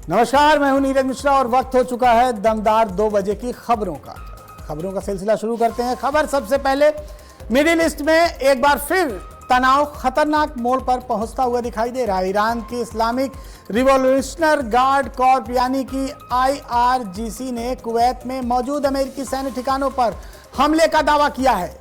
नमस्कार, मैं हूं नीरज मिश्रा और वक्त हो चुका है दमदार 2 बजे की खबरों का सिलसिला शुरू करते हैं। खबर सबसे पहले, मिडिल ईस्ट में एक बार फिर तनाव खतरनाक मोड़ पर पहुंचता हुआ दिखाई दे रहा है। ईरान की इस्लामिक रिवॉल्यूशनरी गार्ड कॉर्प यानी कि IRGC ने कुवैत में मौजूद अमेरिकी सैन्य ठिकानों पर हमले का दावा किया है।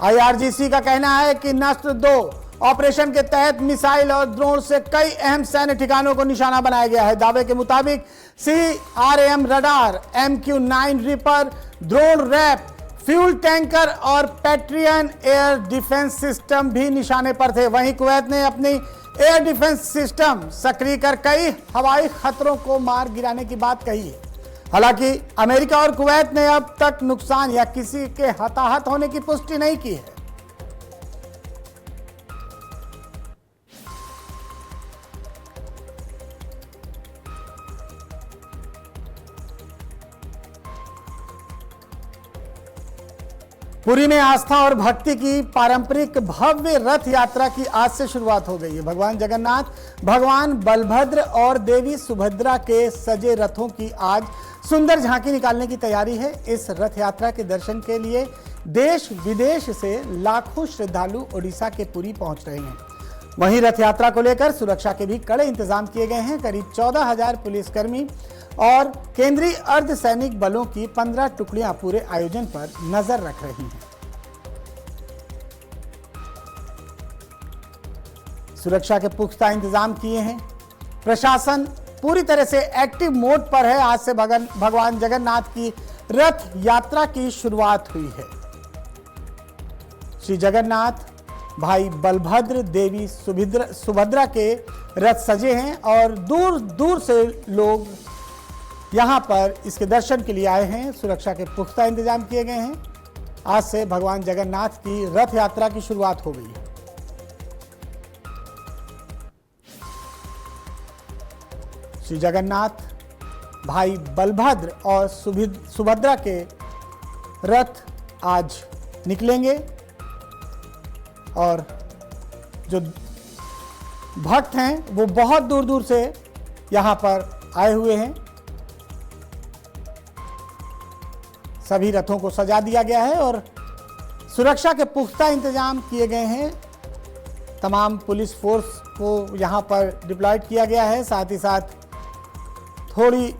IRGC का कहना है कि नस्र 2 ऑपरेशन के तहत मिसाइल और ड्रोन से कई अहम सैन्य ठिकानों को निशाना बनाया गया है। दावे के मुताबिक CRAM radar, MQ-9 Reaper, drone रैप, फ्यूल टैंकर और पैट्रियन एयर डिफेंस सिस्टम भी निशाने पर थे। वहीं कुवैत ने अपनी एयर डिफेंस सिस्टम सक्रिय कर कई हवाई खतरों को मार गिराने की बात कही है। हालांकि अमेरिका और कुवैत ने अब तक नुकसान या किसी के हताहत होने की पुष्टि नहीं की है। पुरी में आस्था और भक्ति की पारंपरिक भव्य रथ यात्रा की आज से शुरुआत हो गई है। भगवान जगन्नाथ, भगवान बलभद्र और देवी सुभद्रा के सजे रथों की आज सुंदर झांकी निकालने की तैयारी है। इस रथ यात्रा के दर्शन के लिए देश विदेश से लाखों श्रद्धालु ओडिशा के पुरी पहुंच रहे हैं। वहीं रथ यात्रा को लेकर सुरक्षा के भी कड़े इंतजाम किए गए हैं। करीब 14,000 पुलिसकर्मी और केंद्रीय अर्धसैनिक बलों की 15 टुकड़ियां पूरे आयोजन पर नजर रख रही हैं। सुरक्षा के पुख्ता इंतजाम किए हैं। प्रशासन पूरी तरह से एक्टिव मोड पर है। आज से भगवान जगन्नाथ की रथ यात्रा की शुरुआत हुई है। श्री जगन्नाथ, भाई बलभद्र, देवी सुभद्रा के रथ सजे हैं और दूर दूर से लोग यहां पर इसके दर्शन के लिए आए हैं। सुरक्षा के पुख्ता इंतजाम किए गए हैं। आज से भगवान जगन्नाथ की रथ यात्रा की शुरुआत हो गई है। श्री जगन्नाथ, भाई बलभद्र और सुभद्रा के रथ आज निकलेंगे और जो भक्त हैं वो बहुत दूर दूर से यहां पर आए हुए हैं। सभी रथों को सजा दिया गया है और सुरक्षा के पुख्ता इंतजाम किए गए हैं। तमाम पुलिस फोर्स को यहां पर डिप्लॉयड किया गया है। साथ ही साथ थोड़ी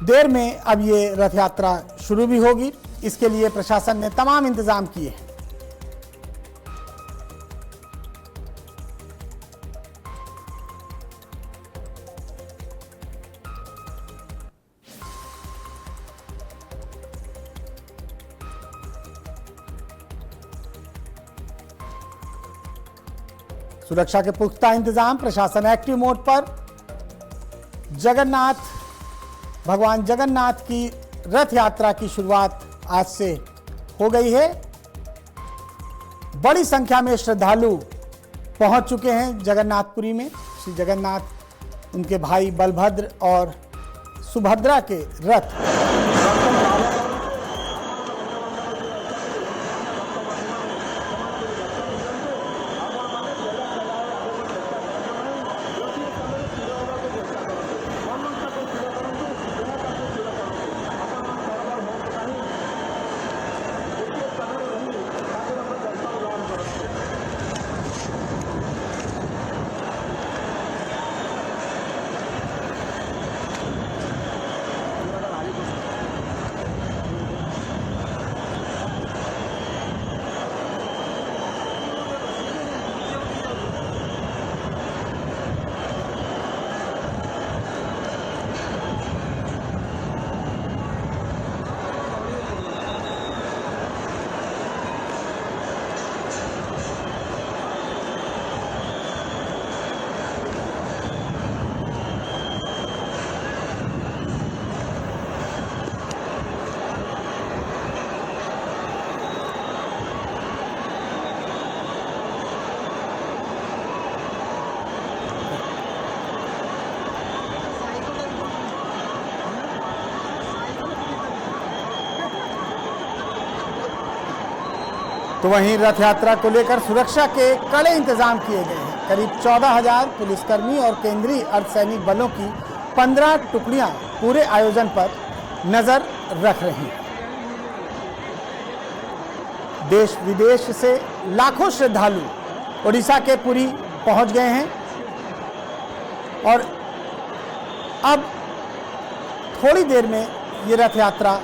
देर में अब ये रथ यात्रा शुरू भी होगी। इसके लिए प्रशासन ने तमाम इंतजाम किए हैं। सुरक्षा के पुख्ता इंतजाम, प्रशासन एक्टिव मोड पर। भगवान जगन्नाथ की रथ यात्रा की शुरुआत आज से हो गई है। बड़ी संख्या में श्रद्धालु पहुंच चुके हैं जगन्नाथपुरी में। श्री जगन्नाथ, उनके भाई बलभद्र और सुभद्रा के रथ तो वहीं रथ यात्रा को लेकर सुरक्षा के कड़े इंतजाम किए गए हैं। करीब 14,000 पुलिसकर्मी और केंद्रीय अर्धसैनिक बलों की 15 टुकड़ियां पूरे आयोजन पर नजर रख रही हैं। देश विदेश से लाखों श्रद्धालु ओडिशा के पुरी पहुंच गए हैं और अब थोड़ी देर में ये रथ यात्रा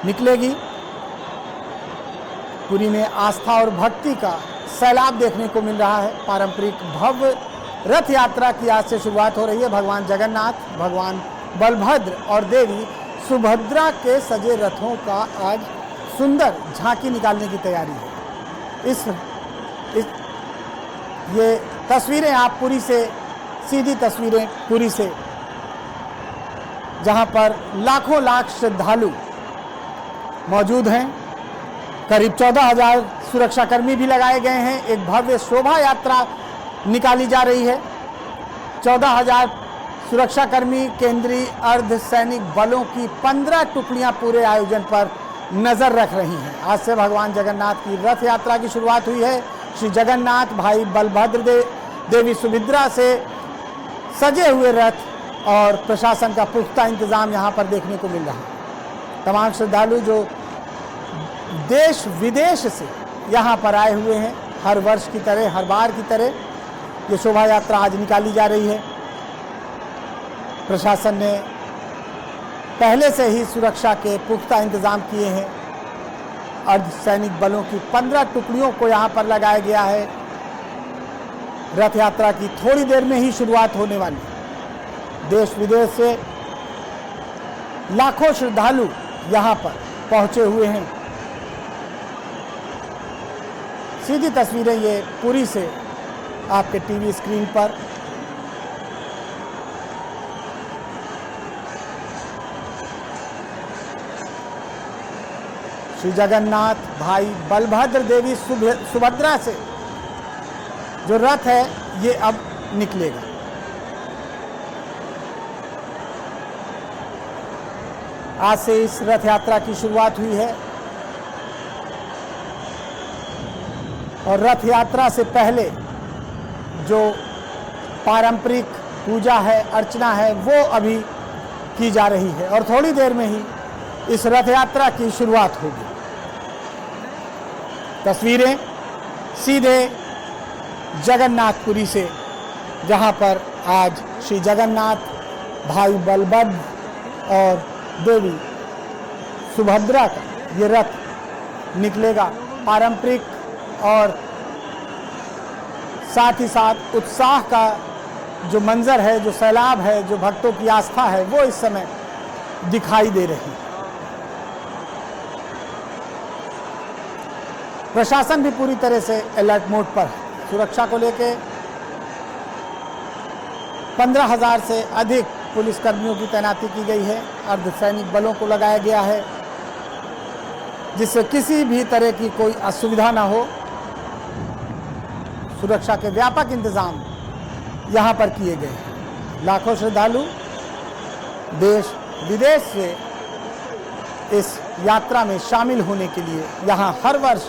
निकलेगी। पुरी में आस्था और भक्ति का सैलाब देखने को मिल रहा है। पारंपरिक भव्य रथ यात्रा की आज से शुरुआत हो रही है। भगवान जगन्नाथ, भगवान बलभद्र और देवी सुभद्रा के सजे रथों का आज सुंदर झांकी निकालने की तैयारी है। ये तस्वीरें आप पुरी से, सीधी तस्वीरें पुरी से, जहां पर लाखों लाख श्रद्धालु मौजूद हैं। करीब 14,000 सुरक्षाकर्मी भी लगाए गए हैं। एक भव्य शोभा यात्रा निकाली जा रही है। 14,000 सुरक्षाकर्मी, केंद्रीय अर्धसैनिक बलों की 15 टुकड़ियां पूरे आयोजन पर नजर रख रही हैं। आज से भगवान जगन्नाथ की रथ यात्रा की शुरुआत हुई है। श्री जगन्नाथ, भाई बलभद्र, देवी सुभद्रा से सजे हुए रथ और प्रशासन का पुख्ता इंतजाम यहाँ पर देखने को मिल रहा है। तमाम श्रद्धालु जो देश विदेश से यहाँ पर आए हुए हैं, हर वर्ष की तरह, हर बार की तरह ये शोभा यात्रा आज निकाली जा रही है। प्रशासन ने पहले से ही सुरक्षा के पुख्ता इंतजाम किए हैं। अर्धसैनिक बलों की 15 टुकड़ियों को यहाँ पर लगाया गया है। रथ यात्रा की थोड़ी देर में ही शुरुआत होने वाली है। देश विदेश से लाखों श्रद्धालु यहाँ पर पहुँचे हुए हैं। सीधी तस्वीरें ये पुरी से आपके टीवी स्क्रीन पर। श्री जगन्नाथ, भाई बलभद्र, देवी सुभद्रा से जो रथ है ये अब निकलेगा। आज से इस रथ यात्रा की शुरुआत हुई है और रथ यात्रा से पहले जो पारंपरिक पूजा है, अर्चना है, वो अभी की जा रही है और थोड़ी देर में ही इस रथ यात्रा की शुरुआत होगी। तस्वीरें सीधे जगन्नाथपुरी से, जहां पर आज श्री जगन्नाथ, भाई बलभद्र और देवी सुभद्रा का ये रथ निकलेगा। पारंपरिक और साथ ही साथ उत्साह का जो मंजर है, जो सैलाब है, जो भक्तों की आस्था है, वो इस समय दिखाई दे रही है। प्रशासन भी पूरी तरह से अलर्ट मोड पर है। सुरक्षा को लेकर 15,000 से अधिक पुलिसकर्मियों की तैनाती की गई है। अर्धसैनिक बलों को लगाया गया है जिससे किसी भी तरह की कोई असुविधा ना हो। सुरक्षा के व्यापक इंतजाम यहाँ पर किए गए हैं। लाखों श्रद्धालु देश विदेश से इस यात्रा में शामिल होने के लिए यहाँ हर वर्ष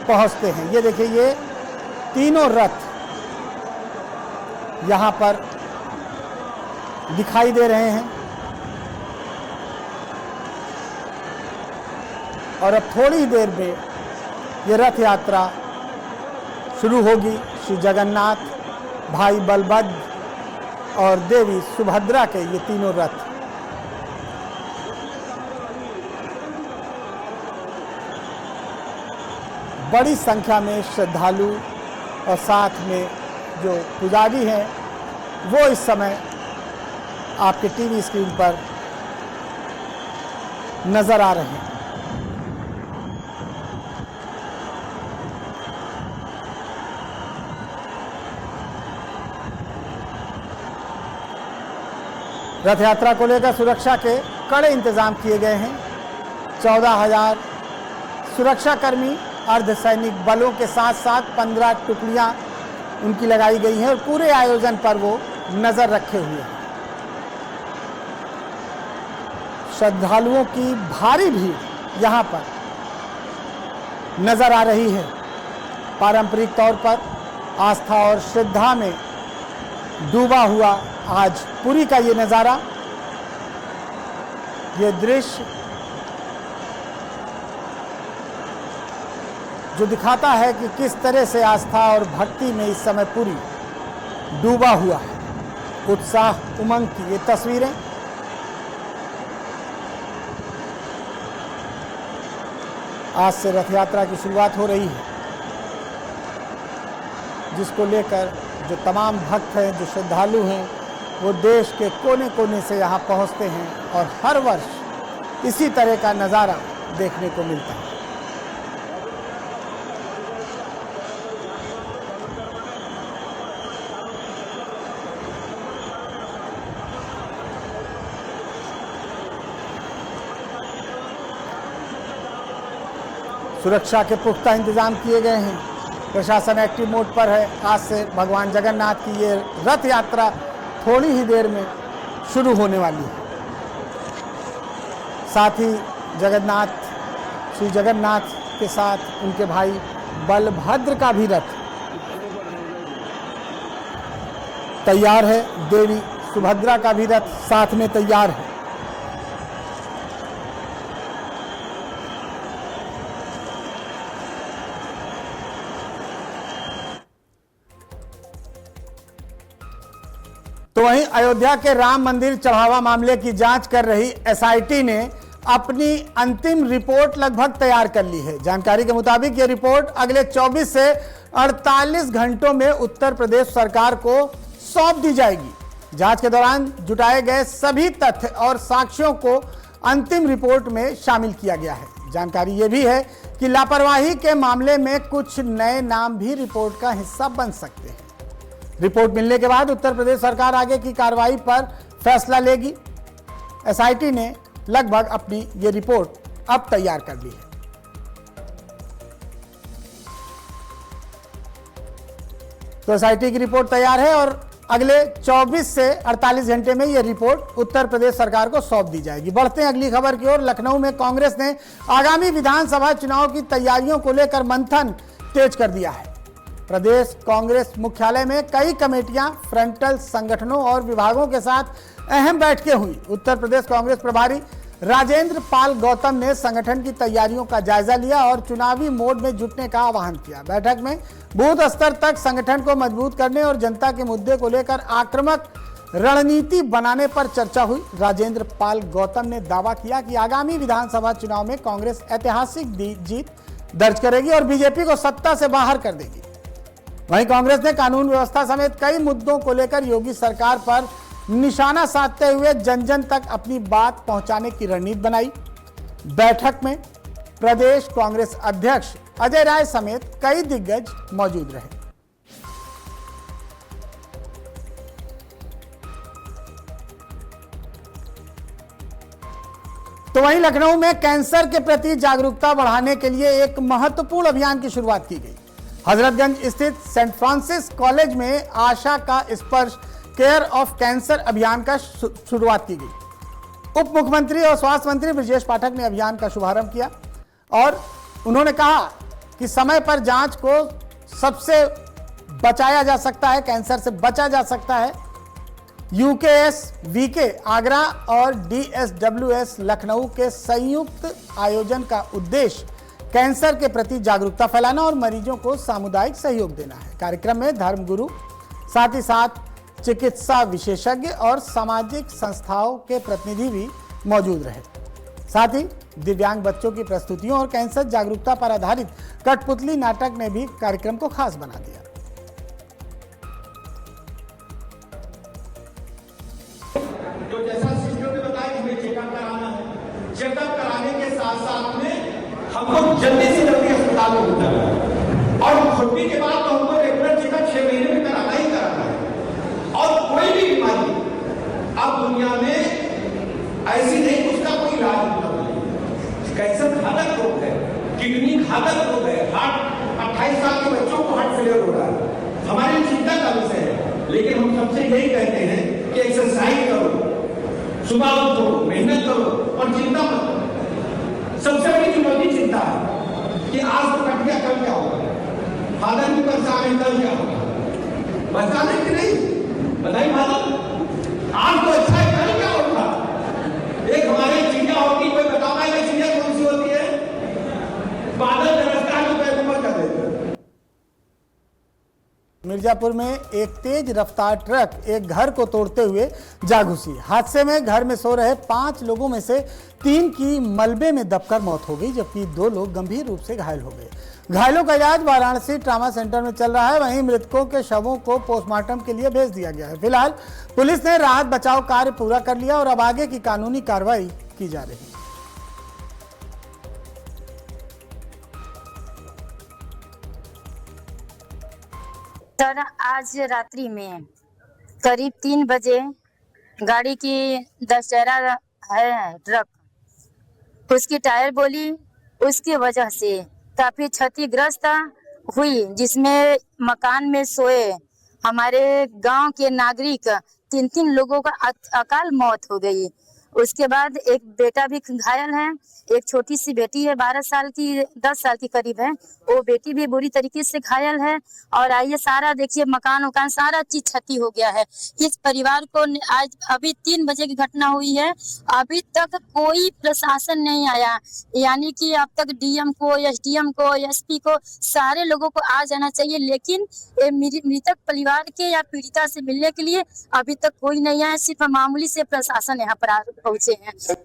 पहुँचते हैं। ये देखिए, ये तीनों रथ यहाँ पर दिखाई दे रहे हैं और अब थोड़ी ही देर में ये रथ यात्रा शुरू होगी। श्री जगन्नाथ, भाई बलभद्र और देवी सुभद्रा के ये तीनों रथ बड़ी संख्या में श्रद्धालु और साथ में जो पुजारी हैं वो इस समय आपके टीवी स्क्रीन पर नजर आ रहे हैं। रथ यात्रा को लेकर सुरक्षा के कड़े इंतजाम किए गए हैं। 14,000 सुरक्षाकर्मी अर्धसैनिक बलों के साथ साथ 15 टुकड़ियां उनकी लगाई गई हैं और पूरे आयोजन पर वो नज़र रखे हुए हैं। श्रद्धालुओं की भारी भीड़ यहाँ पर नज़र आ रही है। पारंपरिक तौर पर आस्था और श्रद्धा में डूबा हुआ आज पुरी का ये नज़ारा, ये दृश्य जो दिखाता है कि किस तरह से आस्था और भक्ति में इस समय पुरी डूबा हुआ है। उत्साह, उमंग की ये तस्वीरें आज से रथ यात्रा की शुरुआत हो रही है, जिसको लेकर जो तमाम भक्त हैं, जो श्रद्धालु हैं, वो देश के कोने कोने से यहाँ पहुँचते हैं और हर वर्ष इसी तरह का नज़ारा देखने को मिलता है। सुरक्षा के पुख्ता इंतजाम किए गए हैं, प्रशासन एक्टिव मोड पर है। आज से भगवान जगन्नाथ की ये रथ यात्रा थोड़ी ही देर में शुरू होने वाली है। साथ ही श्री जगन्नाथ के साथ उनके भाई बलभद्र का भी रथ तैयार है। देवी सुभद्रा का भी रथ साथ में तैयार है। तो वहीं अयोध्या के राम मंदिर चढ़ावा मामले की जांच कर रही एसआईटी ने अपनी अंतिम रिपोर्ट लगभग तैयार कर ली है। जानकारी के मुताबिक ये रिपोर्ट अगले 24 से 48 घंटों में उत्तर प्रदेश सरकार को सौंप दी जाएगी। जांच के दौरान जुटाए गए सभी तथ्य और साक्ष्यों को अंतिम रिपोर्ट में शामिल किया गया है। जानकारी ये भी है कि लापरवाही के मामले में कुछ नए नाम भी रिपोर्ट का हिस्सा बन सकते हैं। रिपोर्ट मिलने के बाद उत्तर प्रदेश सरकार आगे की कार्रवाई पर फैसला लेगी। एसआईटी ने लगभग अपनी ये रिपोर्ट अब तैयार कर ली है। तो एसआईटी की रिपोर्ट तैयार है और अगले 24 से 48 घंटे में ये रिपोर्ट उत्तर प्रदेश सरकार को सौंप दी जाएगी। बढ़ते हैं अगली खबर की ओर। लखनऊ में कांग्रेस ने आगामी विधानसभा चुनाव की तैयारियों को लेकर मंथन तेज कर दिया है। प्रदेश कांग्रेस मुख्यालय में कई कमेटियां, फ्रंटल संगठनों और विभागों के साथ अहम बैठकें हुई। उत्तर प्रदेश कांग्रेस प्रभारी राजेंद्र पाल गौतम ने संगठन की तैयारियों का जायजा लिया और चुनावी मोड में जुटने का आह्वान किया। बैठक में बूथ स्तर तक संगठन को मजबूत करने और जनता के मुद्दे को लेकर आक्रामक रणनीति बनाने पर चर्चा हुई। राजेंद्र पाल गौतम ने दावा किया कि आगामी विधानसभा चुनाव में कांग्रेस ऐतिहासिक जीत दर्ज करेगी और बीजेपी को सत्ता से बाहर कर देगी। वहीं कांग्रेस ने कानून व्यवस्था समेत कई मुद्दों को लेकर योगी सरकार पर निशाना साधते हुए जन जन तक अपनी बात पहुंचाने की रणनीति बनाई। बैठक में प्रदेश कांग्रेस अध्यक्ष अजय राय समेत कई दिग्गज मौजूद रहे। तो वहीं लखनऊ में कैंसर के प्रति जागरूकता बढ़ाने के लिए एक महत्वपूर्ण अभियान की शुरुआत की गई। हजरतगंज स्थित सेंट फ्रांसिस कॉलेज में आशा का स्पर्श केयर ऑफ कैंसर अभियान का शुरुआत की गई। उप मुख्यमंत्री और स्वास्थ्य मंत्री ब्रजेश पाठक ने अभियान का शुभारंभ किया और उन्होंने कहा कि समय पर जांच को सबसे बचाया जा सकता है, कैंसर से बचा जा सकता है। यूकेएस वीके आगरा और डीएसडब्ल्यूएस लखनऊ के संयुक्त आयोजन का उद्देश्य कैंसर के प्रति जागरूकता फैलाना और मरीजों को सामुदायिक सहयोग देना है। कार्यक्रम में धर्मगुरु, साथ ही साथ चिकित्सा विशेषज्ञ और सामाजिक संस्थाओं के प्रतिनिधि भी मौजूद रहे। साथ ही दिव्यांग बच्चों की प्रस्तुतियों और कैंसर जागरूकता पर आधारित कठपुतली नाटक ने भी कार्यक्रम को खास बना दिया। तो जैसा शिष्यों ने बताया कि चेकअप कराना है, चेकअप कराने के साथ साथ में हमको जल्दी से जल्दी अस्पताल में उतारना और छुट्टी के बाद तो हमको रेगुलर चेकअप 6 महीने में कराना ही कराना है। और कोई भी बीमारी अब दुनिया में ऐसी नहीं उसका कोई इलाज नहीं। कैंसर घातक रोग है, किडनी घातक रोग है, हार्ट 28 साल के बच्चों को हार्ट फेलियर हो रहा है। हमारी चिंता का विषय है, लेकिन हम सबसे यही कहते हैं कि एक्सरसाइज करो, सुबह उठो, मेहनत करो और चिंता मत करो। सबसे बड़ी चुनौती चिंता है कि आज तो कट गया, कल क्या होगा। फादर भी परेशान है, कल क्या होगा? परेशान है कि नहीं? बताइए फादर, आज तो अच्छा है, कल क्या होगा? एक हमारे चिड़िया होती, कोई बता पाएगा चिड़िया कौन सी होती है? बादल गरजता है तो पैर ऊपर कर देते हैं। मिर्जापुर में एक तेज रफ्तार ट्रक एक घर को तोड़ते हुए जा घुसी। हादसे में घर में सो रहे 5 लोगों में से 3 की मलबे में दबकर मौत हो गई, जबकि 2 लोग गंभीर रूप से घायल हो गए। घायलों का इलाज वाराणसी ट्रामा सेंटर में चल रहा है। वहीं मृतकों के शवों को पोस्टमार्टम के लिए भेज दिया गया है। फिलहाल पुलिस ने राहत बचाव कार्य पूरा कर लिया और अब आगे की कानूनी कार्रवाई की जा रही है। सर, आज रात्रि में करीब 3 बजे गाड़ी की दशहरा है ट्रक, उसकी टायर बोली, उसकी वजह से काफी क्षतिग्रस्त हुई, जिसमें मकान में सोए हमारे गांव के नागरिक 3 लोगों का अकाल मौत हो गई। उसके बाद एक बेटा भी घायल है, एक छोटी सी बेटी है 12 साल की, 10 साल की करीब है, वो बेटी भी बुरी तरीके से घायल है। और आइए सारा देखिए, मकान उकान सारा चीज क्षति हो गया है। इस परिवार को आज अभी 3 बजे की घटना हुई है, अभी तक कोई प्रशासन नहीं आया, यानी कि अब तक डीएम को, एसडीएम को, एसपी को, सारे लोगों को आ जाना चाहिए, लेकिन मृतक परिवार के या पीड़िता से मिलने के लिए अभी तक कोई नहीं आया। सिर्फ मामूली से प्रशासन यहाँ पर पहुंचे हैं।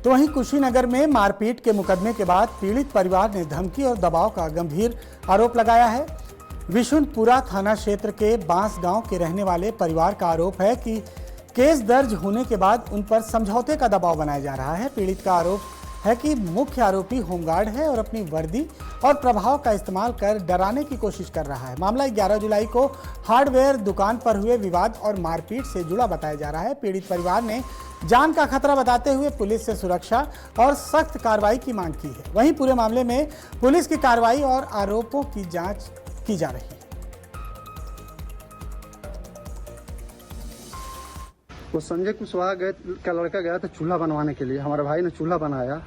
तो वहीं कुशीनगर में मारपीट के मुकदमे के बाद पीड़ित परिवार ने धमकी और दबाव का गंभीर आरोप लगाया है। विशुनपुरा थाना क्षेत्र के बांस गांव के रहने वाले परिवार का आरोप है कि केस दर्ज होने के बाद उन पर समझौते का दबाव बनाया जा रहा है। पीड़ित का आरोप है कि मुख्य आरोपी होमगार्ड है और अपनी वर्दी और प्रभाव का इस्तेमाल कर डराने की कोशिश कर रहा है। मामला 11 जुलाई को हार्डवेयर दुकान पर हुए विवाद और मारपीट से जुड़ा बताया जा रहा है। पीड़ित परिवार ने जान का खतरा बताते हुए पुलिस से सुरक्षा और सख्त कार्रवाई की मांग की है। वहीं पूरे मामले में पुलिस की कार्रवाई और आरोपों की जांच की जा रही है। वो संजय कुशवाहा का लड़का गया था चूल्हा बनवाने के लिए। हमारे भाई ने चूल्हा बनाया,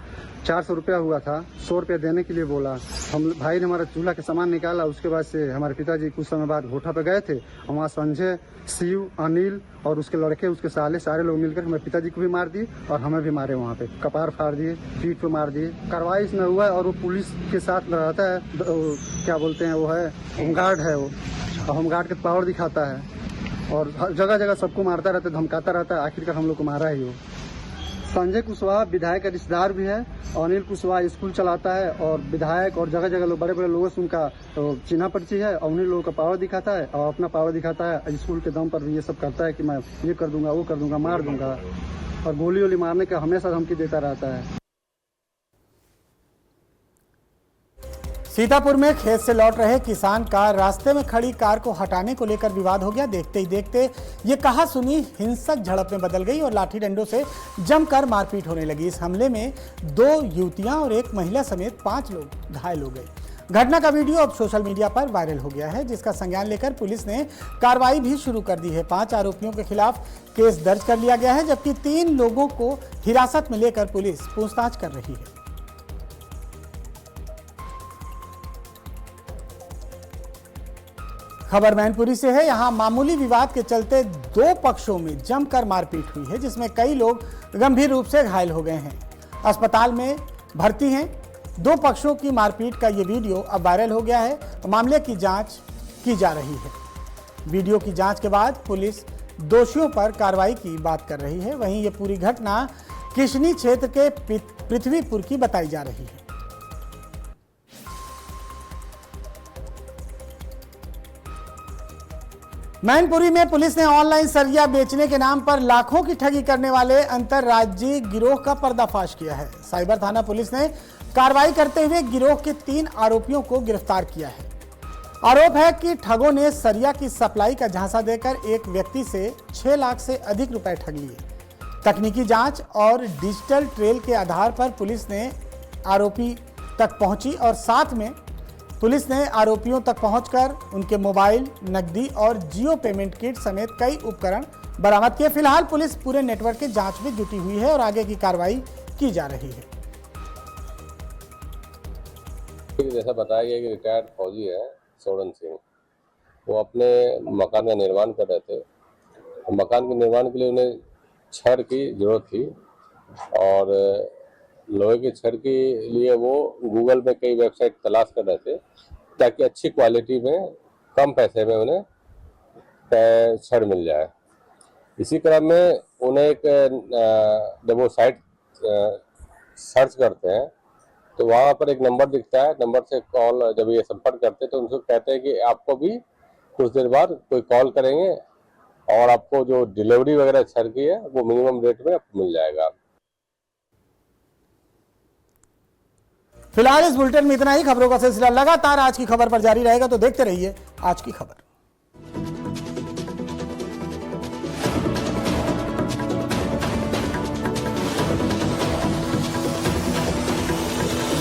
400 रुपया हुआ था, 100 रुपया देने के लिए बोला। हम भाई ने हमारा चूल्हा का सामान निकाला। उसके बाद से हमारे पिताजी कुछ समय बाद घोटा पे गए थे। वहाँ संजय, शिव, अनिल और उसके लड़के, उसके सारे लोग मिलकर हमारे पिताजी को भी मार दिए और हमें भी मारे। वहाँ पे कपार फाड़ दिए, पीठ पे मार दिए। कार्रवाई इसमें हुआ है और वो पुलिस के साथ रहता है, क्या बोलते हैं, वो है होमगार्ड है। वो होमगार्ड के पावर दिखाता है और जगह जगह सबको मारता रहता है, धमकाता रहता है। आखिरकार हम लोग को मारा ही हो। संजय कुशवाहा विधायक का रिश्तेदार भी है। अनिल कुशवाहा स्कूल चलाता है और विधायक और जगह जगह लोग, बड़े बड़े लोगों से उनका चिन्हा परिचय है और उन्हीं लोगों का पावर दिखाता है और अपना पावर दिखाता है। स्कूल के दम पर भी ये सब करता है कि मैं ये कर दूंगा, वो कर दूंगा, मार दूंगा और गोली वोली मारने का हमेशा धमकी देता रहता है। सीतापुर में खेत से लौट रहे किसान का रास्ते में खड़ी कार को हटाने को लेकर विवाद हो गया। देखते ही देखते ये कहासुनी हिंसक झड़प में बदल गई और लाठी डंडों से जमकर मारपीट होने लगी। इस हमले में 2 युवतियां और 1 महिला समेत 5 लोग घायल हो गए। घटना का वीडियो अब सोशल मीडिया पर वायरल हो गया है, जिसका संज्ञान लेकर पुलिस ने कार्रवाई भी शुरू कर दी है। 5 आरोपियों के खिलाफ केस दर्ज कर लिया गया है, जबकि 3 लोगों को हिरासत में लेकर पुलिस पूछताछ कर रही है। खबर मैनपुरी से है। यहां मामूली विवाद के चलते 2 पक्षों में जमकर मारपीट हुई है, जिसमें कई लोग गंभीर रूप से घायल हो गए हैं, अस्पताल में भर्ती हैं। 2 पक्षों की मारपीट का ये वीडियो अब वायरल हो गया है। मामले की जांच की जा रही है। वीडियो की जांच के बाद पुलिस दोषियों पर कार्रवाई की बात कर रही है। वहीं ये पूरी घटना किशनी क्षेत्र के पृथ्वीपुर की बताई जा रही है। मैनपुरी में पुलिस ने ऑनलाइन सरिया बेचने के नाम पर लाखों की ठगी करने वाले अंतरराज्यीय गिरोह का पर्दाफाश किया है। साइबर थाना पुलिस ने कार्रवाई करते हुए गिरोह के 3 आरोपियों को गिरफ्तार किया है। आरोप है कि ठगों ने सरिया की सप्लाई का झांसा देकर एक व्यक्ति से 6 लाख से अधिक रुपए ठग लिए। तकनीकी जांच और डिजिटल ट्रेल के आधार पर पुलिस ने आरोपी तक पहुंची और साथ में पुलिस ने आरोपियों तक पहुंचकर उनके मोबाइल, नकदी और जियो पेमेंट किट समेत कई उपकरण बरामद किए। फिलहाल पुलिस पूरे नेटवर्क की जांच में जुटी हुई है और आगे की कार्रवाई की जा रही है। जैसा बताया गया कि रिटायर्ड फौजी है सोडन सिंह, वो अपने मकान का निर्माण कर रहे थे। मकान के निर्माण के लिए उन्हें छड़ की जरूरत थी और लोहे की छड़ के लिए वो गूगल में कई वेबसाइट तलाश कर रहे थे ताकि अच्छी क्वालिटी में कम पैसे में उन्हें छड़ मिल जाए। इसी क्रम में उन्हें एक जब वो साइट सर्च करते हैं तो वहाँ पर एक नंबर दिखता है। नंबर से कॉल जब ये संपर्क करते हैं तो उनसे कहते हैं कि आपको भी कुछ देर बाद कोई कॉल करेंगे और आपको जो डिलीवरी वगैरह छड़ की है वो मिनिमम रेट में आपको मिल जाएगा। फिलहाल इस बुलेटिन में इतना ही। खबरों का सिलसिला लगातार आज की खबर पर जारी रहेगा, तो देखते रहिए आज की खबर।